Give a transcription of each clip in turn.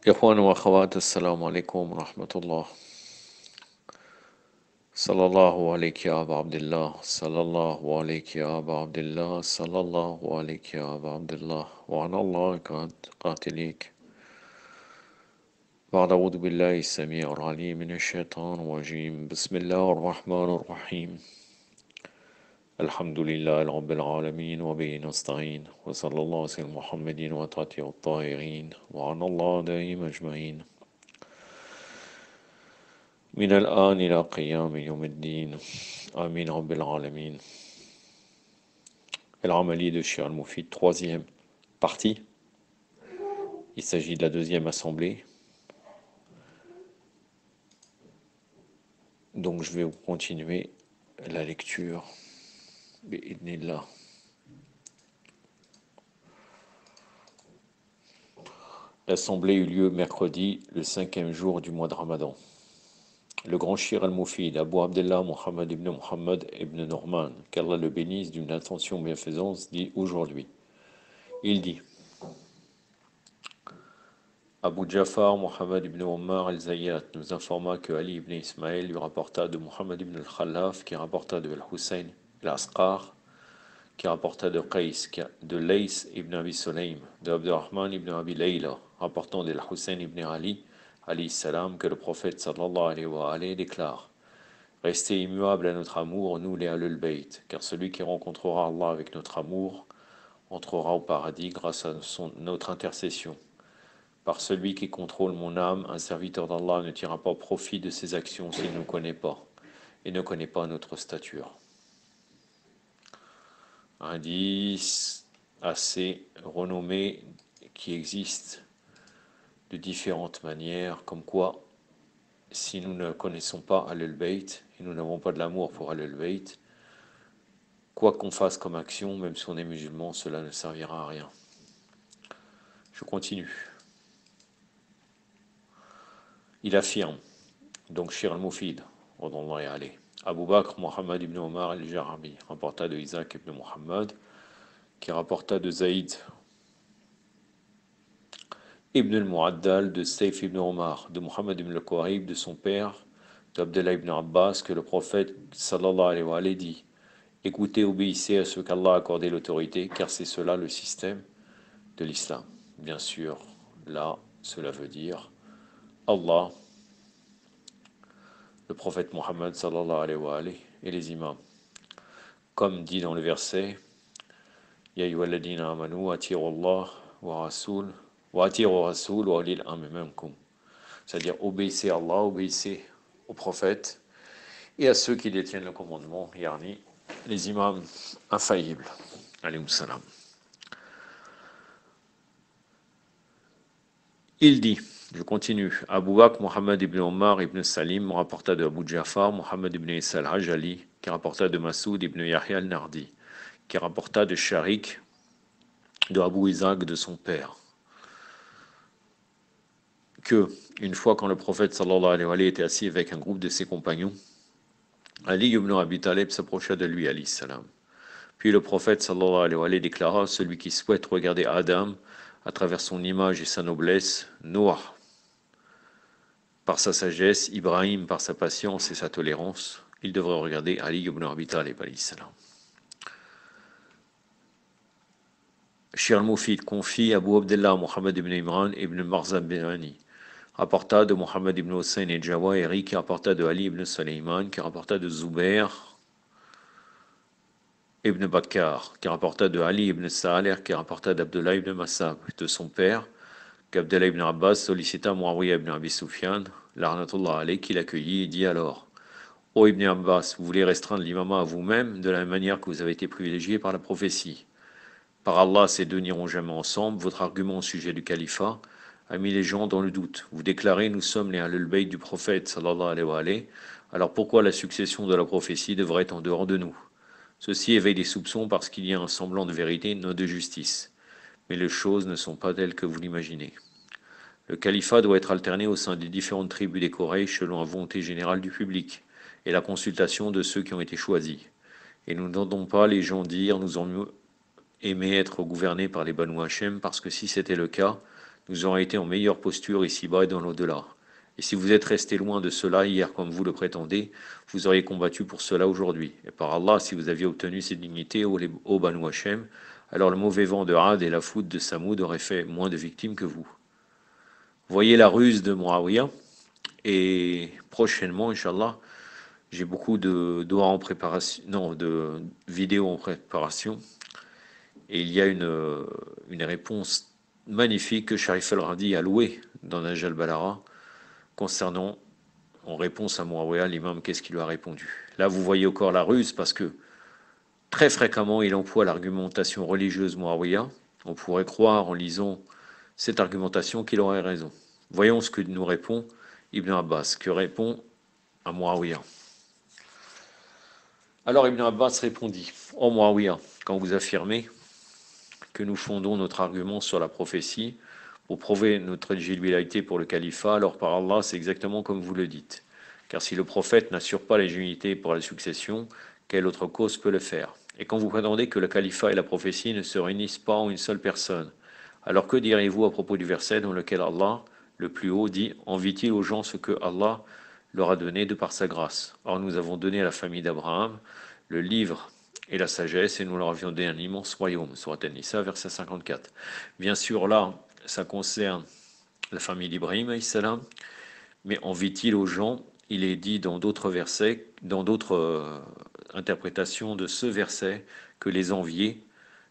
إخوان وأخوات السلام عليكم ورحمة الله. صلى الله عليك يا أبا عبد الله، صلى الله عليك يا أبا عبد الله، صلى الله عليك يا أبا عبد الله، وعلى الله قاتليك. بعد أعوذ بالله السميع العليم من الشيطان الرجيم. بسم الله الرحمن الرحيم. الحمد لله رب العالمين وبه نستعين، وصلى الله على سيدنا محمد وتعالى الطاهرين وعلى الله دائم أجمعين من الآن إلى قيام يوم الدين آمين رب العالمين. العملية de Cheikh Al-Moufid, troisième partie. Il s'agit de la deuxième assemblée. Donc je vais continuer la lecture. Bi'idnillah. L'assemblée eut lieu mercredi, le 5e jour du mois de Ramadan. Le grand Cheikh Al-Moufid, Abu Abdullah Muhammad ibn Muhammad ibn Norman, qu'Allah le bénisse d'une intention bienfaisance, dit aujourd'hui. Il dit: Abu Jafar Muhammad ibn Omar al-Zayyat nous informa que Ali ibn Ismaël lui rapporta de Muhammad ibn al-Khallaf, qui rapporta de Al-Hussein al-Asqar, qui rapporta de Qais, de Lays ibn Abi Sulaym, de Abdurrahman ibn Abi Layla, rapportant de Al-Hussein ibn Ali, alayhi salam, que le prophète sallallahu alayhi wa alayhi déclare: Restez immuables à notre amour, nous les Ahlul Bayt, car celui qui rencontrera Allah avec notre amour entrera au paradis grâce à notre intercession. Par celui qui contrôle mon âme, un serviteur d'Allah ne tirera pas profit de ses actions s'il ne nous connaît pas et ne connaît pas notre stature. Un hadith assez renommé qui existe de différentes manières, comme quoi si nous ne connaissons pas Ahlul Bayt et nous n'avons pas de l'amour pour Ahlul Bayt, quoi qu'on fasse comme action, même si on est musulman, cela ne servira à rien. Je continue. Il affirme, donc Cheikh Al-Moufid, Abu Bakr Muhammad ibn Omar al-Jarabi, rapporta de Isaac ibn Muhammad, qui rapporta de Zaïd ibn al-Mu'addal, de Sayf ibn Omar, de Muhammad ibn al-Qurayb, de son père, d'Abdullah ibn Abbas, que le prophète sallallahu alayhi wa alayhi dit: Écoutez, obéissez à ceux qu'Allah a accordé l'autorité, car c'est cela le système de l'islam. Bien sûr, là, cela veut dire Allah, le prophète Mohammed sallallahu alayhi wa alayhi et les imams. Comme dit dans le verset: Ya ayyuhalladhina amanu ati'u Allah wa ati'u rasul wa ulil amri minkum. C'est-à-dire obéissez à Allah, obéissez au prophète et à ceux qui détiennent le commandement, yarni, les imams infaillibles. Alayhi salam. Il dit, je continue, Abu Bakr Muhammad ibn Omar ibn Salim rapporta de Abu Jafar Muhammad ibn Isa al-Hajali, qui rapporta de Masoud ibn Yahya al-Nardi, qui rapporta de Sharik, de Abu Isaac, de son père, que, une fois quand le prophète sallallahu alayhi wa alayhi était assis avec un groupe de ses compagnons, Ali ibn Abi Talib s'approcha de lui, alayhi salam. Puis le prophète sallallahu alayhi wa alayhi déclara: Celui qui souhaite regarder Adam à travers son image et sa noblesse, Noah par sa sagesse, Ibrahim par sa patience et sa tolérance, il devrait regarder Ali ibn Abi Talib, alayhi salam. Cheikh Al-Moufid confie Abu Abdullah Muhammad ibn Imran ibn Marzabani, rapporta de Muhammad ibn Hussein et Jawahiri, qui rapporta de Ali ibn Sulayman, qui rapporta de Zubair ibn Bakkar, qui rapporta de Ali ibn Salih, qui rapporta d'Abdullah ibn Massab, de son père, qu'Abdullah ibn Abbas sollicita Muawiyah ibn Abi Sufyan, l'arnatullah alayhi, qui l'accueillit et dit alors: Ô Ibn Abbas, vous voulez restreindre l'imama à vous-même de la même manière que vous avez été privilégié par la prophétie. Par Allah, ces deux n'iront jamais ensemble. Votre argument au sujet du califat a mis les gens dans le doute. Vous déclarez: nous sommes les Ahlul Bayt du prophète sallallahu alayhi wa alayhi. Alors pourquoi la succession de la prophétie devrait être en dehors de nous? Ceci éveille des soupçons parce qu'il y a un semblant de vérité, non de justice. Mais les choses ne sont pas telles que vous l'imaginez. Le califat doit être alterné au sein des différentes tribus des Quraysh selon la volonté générale du public et la consultation de ceux qui ont été choisis. Et nous n'entendons pas les gens dire: nous aurions aimé être gouvernés par les Banu Hachem, parce que si c'était le cas, nous aurons été en meilleure posture ici-bas et dans l'au-delà. Et si vous êtes resté loin de cela hier comme vous le prétendez, vous auriez combattu pour cela aujourd'hui. Et par Allah, si vous aviez obtenu ces dignités ô Banu Hachem, alors le mauvais vent de Had et la foudre de Samoud auraient fait moins de victimes que vous. Voyez la ruse de Muawiyah, et prochainement, Inch'Allah, j'ai beaucoup de doigts en préparation, non, de vidéos en préparation, et il y a une réponse magnifique que Sharif El-Radi a louée dans Nahj al-Balagha concernant, en réponse à Muawiyah, l'imam, qu'est-ce qu'il lui a répondu. Là, vous voyez encore la ruse, parce que très fréquemment, il emploie l'argumentation religieuse Muawiyah. On pourrait croire, en lisant cette argumentation, qu'il aurait raison. Voyons ce que nous répond Ibn Abbas, que répond à Muawiyah. Alors Ibn Abbas répondit, ô Muawiyah, quand vous affirmez que nous fondons notre argument sur la prophétie pour prouver notre éligibilité pour le califat, alors par Allah, c'est exactement comme vous le dites. Car si le prophète n'assure pas l'éligibilité pour la succession, quelle autre cause peut le faire? Et quand vous prétendez que le califat et la prophétie ne se réunissent pas en une seule personne, alors que direz-vous à propos du verset dans lequel Allah, le plus haut, dit « Envie-t-il aux gens ce que Allah leur a donné de par sa grâce. Or nous avons donné à la famille d'Abraham le livre et la sagesse, et nous leur avions donné un immense royaume. » Surat An-Nisa, verset 54. Bien sûr, là, ça concerne la famille d'Ibrahim, mais envie-t-il aux gens, il est dit dans d'autres versets, dans d'autres interprétations de ce verset, que les enviés,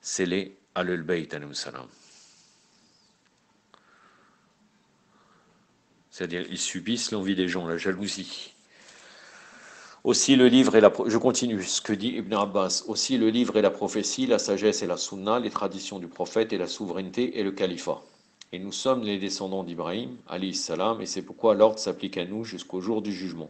c'est les Ahlul Bayt, salam. C'est-à-dire, ils subissent l'envie des gens, la jalousie. Aussi le livre et je continue ce que dit Ibn Abbas. Aussi le livre et la prophétie, la sagesse et la sunna, les traditions du prophète et la souveraineté et le califat. Et nous sommes les descendants d'Ibrahim, alayhi salam, et c'est pourquoi l'ordre s'applique à nous jusqu'au jour du jugement.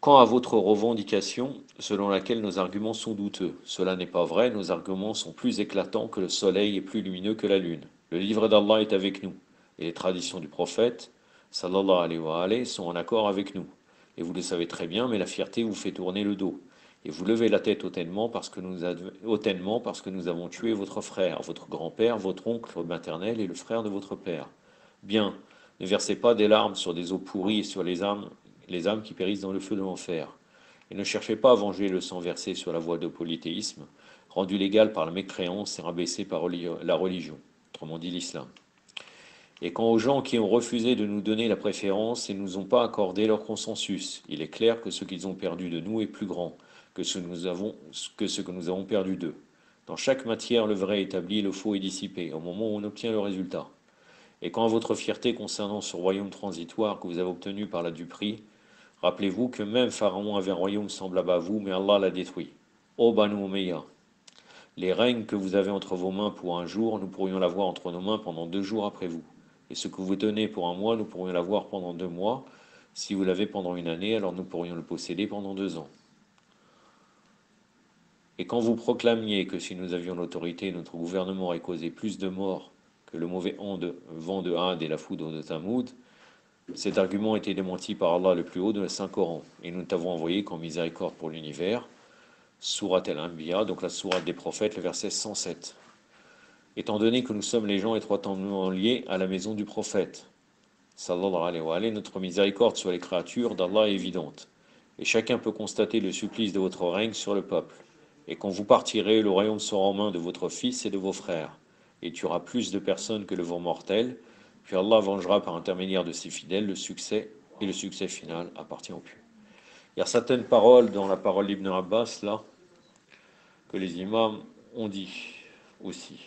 Quant à votre revendication, selon laquelle nos arguments sont douteux, cela n'est pas vrai, nos arguments sont plus éclatants que le soleil et plus lumineux que la lune. Le livre d'Allah est avec nous, et les traditions du prophète, sallallahu alayhi wa alayhi, sont en accord avec nous. Et vous le savez très bien, mais la fierté vous fait tourner le dos. Et vous levez la tête hautement parce que nous avons tué votre frère, votre grand-père, votre oncle maternel et le frère de votre père. Bien, ne versez pas des larmes sur des eaux pourries et sur les âmes qui périssent dans le feu de l'enfer. Et ne cherchez pas à venger le sang versé sur la voie de polythéisme, rendu légal par la mécréance et rabaissé par la religion, autrement dit l'islam. Et quant aux gens qui ont refusé de nous donner la préférence et ne nous ont pas accordé leur consensus, il est clair que ce qu'ils ont perdu de nous est plus grand que ce que nous avons perdu d'eux. Dans chaque matière, le vrai est établi, le faux est dissipé, au moment où on obtient le résultat. Et quant à votre fierté concernant ce royaume transitoire que vous avez obtenu par la duperie, rappelez-vous que même Pharaon avait un royaume semblable à vous, mais Allah l'a détruit. Ô Banu Umayya, les règnes que vous avez entre vos mains pour un jour, nous pourrions l'avoir entre nos mains pendant 2 jours après vous. Et ce que vous tenez pour un mois, nous pourrions l'avoir pendant 2 mois. Si vous l'avez pendant une année, alors nous pourrions le posséder pendant 2 ans. Et quand vous proclamiez que si nous avions l'autorité, notre gouvernement aurait causé plus de morts que le mauvais vent de Had et la foudre de Tamoud, cet argument a été démenti par Allah le plus haut de la Saint-Coran. Et nous t'avons envoyé qu'en miséricorde pour l'univers, Surat al-Anbiya, donc la sourate des prophètes, le verset 107. Étant donné que nous sommes les gens étroitement liés à la maison du prophète, sallallahu alayhi wa alayhi, notre miséricorde sur les créatures d'Allah est évidente. Et chacun peut constater le supplice de votre règne sur le peuple. Et quand vous partirez, le royaume sera en main de votre fils et de vos frères. Et tu auras plus de personnes que le vent mortel. Puis Allah vengera par intermédiaire de ses fidèles le succès, et le succès final appartient au pieux. Il y a certaines paroles dans la parole d'Ibn Abbas, là, que les imams ont dit aussi.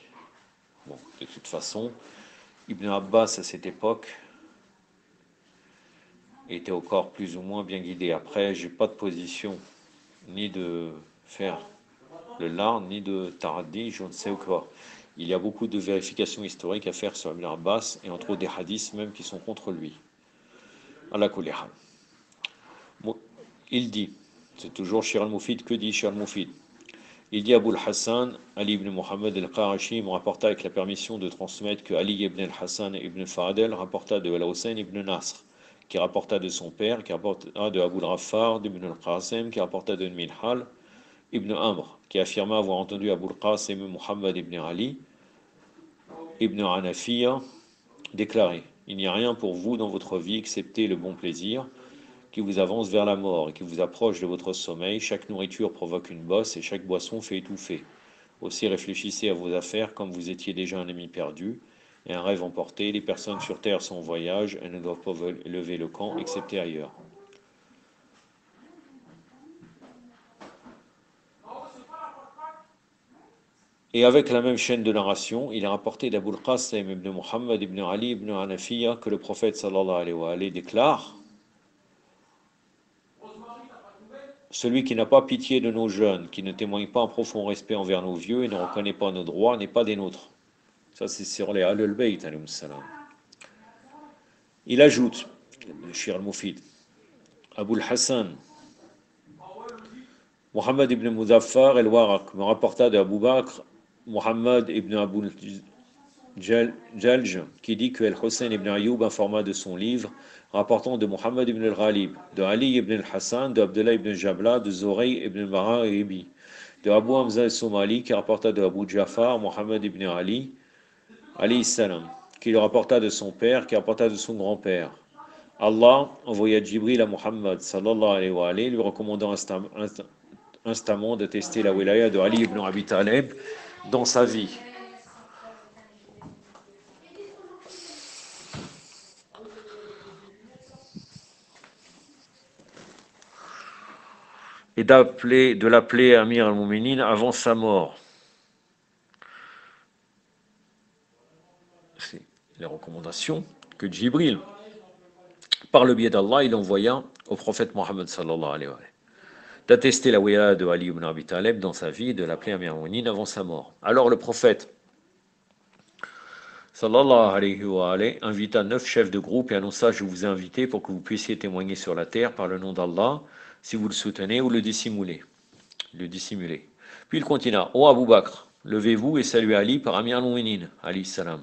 Bon, de toute façon, Ibn Abbas, à cette époque, était encore plus ou moins bien guidé. Après, j'ai pas de position, ni de faire le lard, ni de taraddi, je ne sais ou quoi. Il y a beaucoup de vérifications historiques à faire sur Ibn Abbas, et entre autres des hadiths même qui sont contre lui. Allah kulli hal. Bon, il dit, c'est toujours Shir al-Mufid, que dit Shir al-Mufid? Il dit Abul Hassan, Ali ibn Muhammad al-Qarashi me rapporta avec la permission de transmettre que Ali ibn al-Hassan ibn Fadel rapporta de Al-Hussein ibn Nasr, qui rapporta de son père, qui rapporta de Abu al-Ghaffar ibn al-Qasim, qui rapporta de Minhal ibn Amr, qui affirma avoir entendu Abu al-Qasim Muhammad ibn Ali ibn Hanafiya déclarait: il n'y a rien pour vous dans votre vie excepté le bon plaisir qui vous avance vers la mort et qui vous approche de votre sommeil. Chaque nourriture provoque une bosse et chaque boisson fait étouffer. Aussi réfléchissez à vos affaires comme vous étiez déjà un ami perdu et un rêve emporté. Les personnes sur terre sont en voyage, elles ne doivent pas lever le camp excepté ailleurs. Et avec la même chaîne de narration, il est rapporté d'Aboul Qasim ibn Muhammad ibn Ali ibn Hanafiya que le prophète sallallahu alayhi wa alayhi déclare: celui qui n'a pas pitié de nos jeunes, qui ne témoigne pas un profond respect envers nos vieux et ne reconnaît pas nos droits, n'est pas des nôtres. Ça, c'est sur les Ahlul Bayt, alayhi salam. Il ajoute, le Shir al-Mufid, Aboul Hassan, Muhammad ibn Muzaffar el-Waraq me rapporta de Abu Bakr, Muhammad ibn Abu Jalj, qui dit que El-Hussein ibn Ayoub informa de son livre, rapportant de Muhammad ibn al-Ghalib, de Ali ibn al-Hassan, de Abdullah ibn Jabla, de Zoray ibn al-Maharibi, de Abu Hamza al-Somali, qui rapporta de Abu Jafar, Muhammad ibn Ali, alayhi salam, qui le rapporta de son père, qui rapporta de son grand-père. Allah envoya Jibril à Muhammad sallallahu alayhi wa alayhi, lui recommandant instamment de tester la wilaya de Ali ibn Abi Talib dans sa vie. Et de l'appeler Amir al-Mouminin avant sa mort. C'est les recommandations que Jibril, par le biais d'Allah, il envoya au prophète Mohammed sallallahu alayhi wa sallam, d'attester la wilaya de Ali ibn Abi Talib dans sa vie et de l'appeler Amir al-Mouminin avant sa mort. Alors le prophète sallallahu alayhi wa sallam invita 9 chefs de groupe et annonça: je vous ai invité pour que vous puissiez témoigner sur la terre par le nom d'Allah, si vous le soutenez ou le dissimulez. Puis il continua: ô Abu Bakr, levez-vous et saluez Ali par Amir al-Mu'minin, alayhi salam.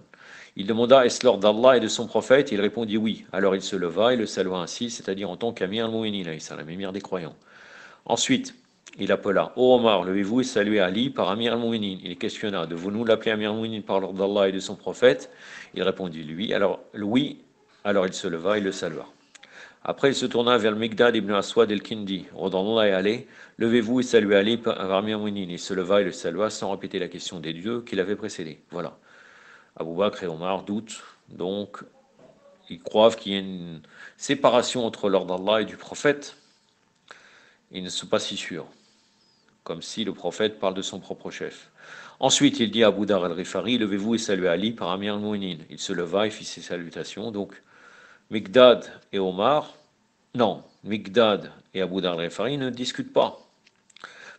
Il demanda: est-ce l'ordre d'Allah et de son prophète? Il répondit: oui. Alors il se leva et le salua ainsi, c'est-à-dire en tant qu'Amir al-Mu'minin, alayhi salam, émir des croyants. Ensuite, il appela: ô Omar, levez-vous et saluez Ali par Amir al-Mu'minin. Il questionna: devons-nous l'appeler Amir al-Mu'minin par l'ordre d'Allah et de son prophète? Il répondit: oui. Alors il se leva et le salua. Après, il se tourna vers le Migdad ibn Aswad el-Kindi, ordonnant à aller: levez-vous et saluez Ali par Amir al-Mu'minin. Il se leva et le salua sans répéter la question des dieux qui l'avaient précédé. Voilà. Abu Bakr et Omar doutent, donc ils croient qu'il y a une séparation entre l'ordre d'Allah et du prophète. Ils ne sont pas si sûrs, comme si le prophète parle de son propre chef. Ensuite, il dit à Abu Dar al-Rifari: levez-vous et saluez Ali par Amir al-Mu'minin. Il se leva et fit ses salutations. Donc, Migdad et Abu Dar al-Rifari ne discutent pas.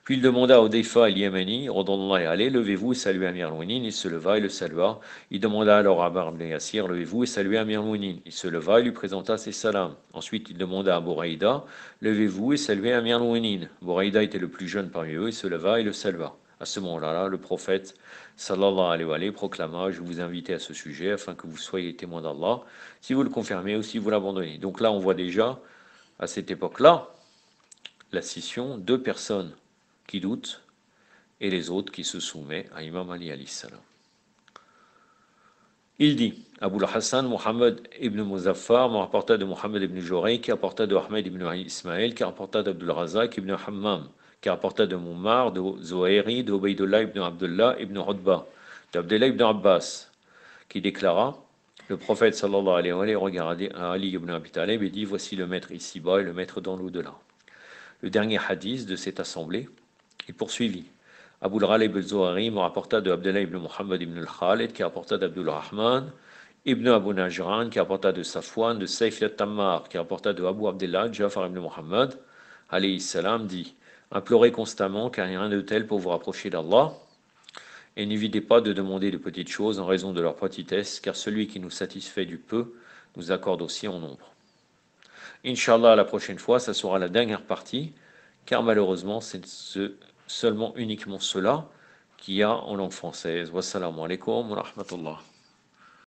Puis il demanda à Hudayfa el-Yamani, ordonnant à aller: levez-vous et saluez Amir al-Mu'minin. Il se leva et le salua. Il demanda alors à Ammar ibn Yasir: levez-vous et saluez Amir al-Mu'minin. Il se leva et lui présenta ses salams. Ensuite, il demanda à Bouraïda: levez-vous et saluez Amir al-Mu'minin. Bouraïda était le plus jeune parmi eux, il se leva et le salua. À ce moment-là, le prophète sallallahu alayhi wa sallam proclama: je vous invite à ce sujet afin que vous soyez témoins d'Allah, si vous le confirmez ou si vous l'abandonnez. Donc là, on voit déjà, à cette époque-là, la scission, 2 personnes qui doutent et les autres qui se soumettent à Imam Ali alayhi salam. Il dit: Aboul Hassan Muhammad ibn Muzaffar me rapporta de Muhammad ibn Joray, qui rapporta de Ahmed ibn Ismaël, qui rapporta d'Abdul Razak ibn Hammam, qui rapporta de Mummar, de Zohairi, de Ubaydullah ibn Abdullah ibn Udba, d'Abdullah ibn Abbas, qui déclara: le prophète sallallahu alayhi wa sallam regardait Ali ibn Abi Talib et dit: voici le maître ici-bas et le maître dans l'au-delà. Le dernier hadith de cette assemblée, il poursuivit: Aboul Ghalib al-Zohari me rapporta de Abdullah ibn Muhammad ibn al-Khalid, qui rapporta d'Abdul Rahman ibn Abu Najran, qui rapporta de Safwan, de Sayf al-Tammar, qui rapporta de Abu Abdullah, Jafar ibn Muhammad, alayhi salam, dit: implorez constamment, car il n'y a rien de tel pour vous rapprocher d'Allah, et n'évitez pas de demander de petites choses en raison de leur petitesse, car celui qui nous satisfait du peu nous accorde aussi en nombre. Inch'Allah, la prochaine fois, ça sera la dernière partie, car malheureusement, c'est uniquement cela qu'il y a en langue française. Wassalamu alaikum wa rahmatullah.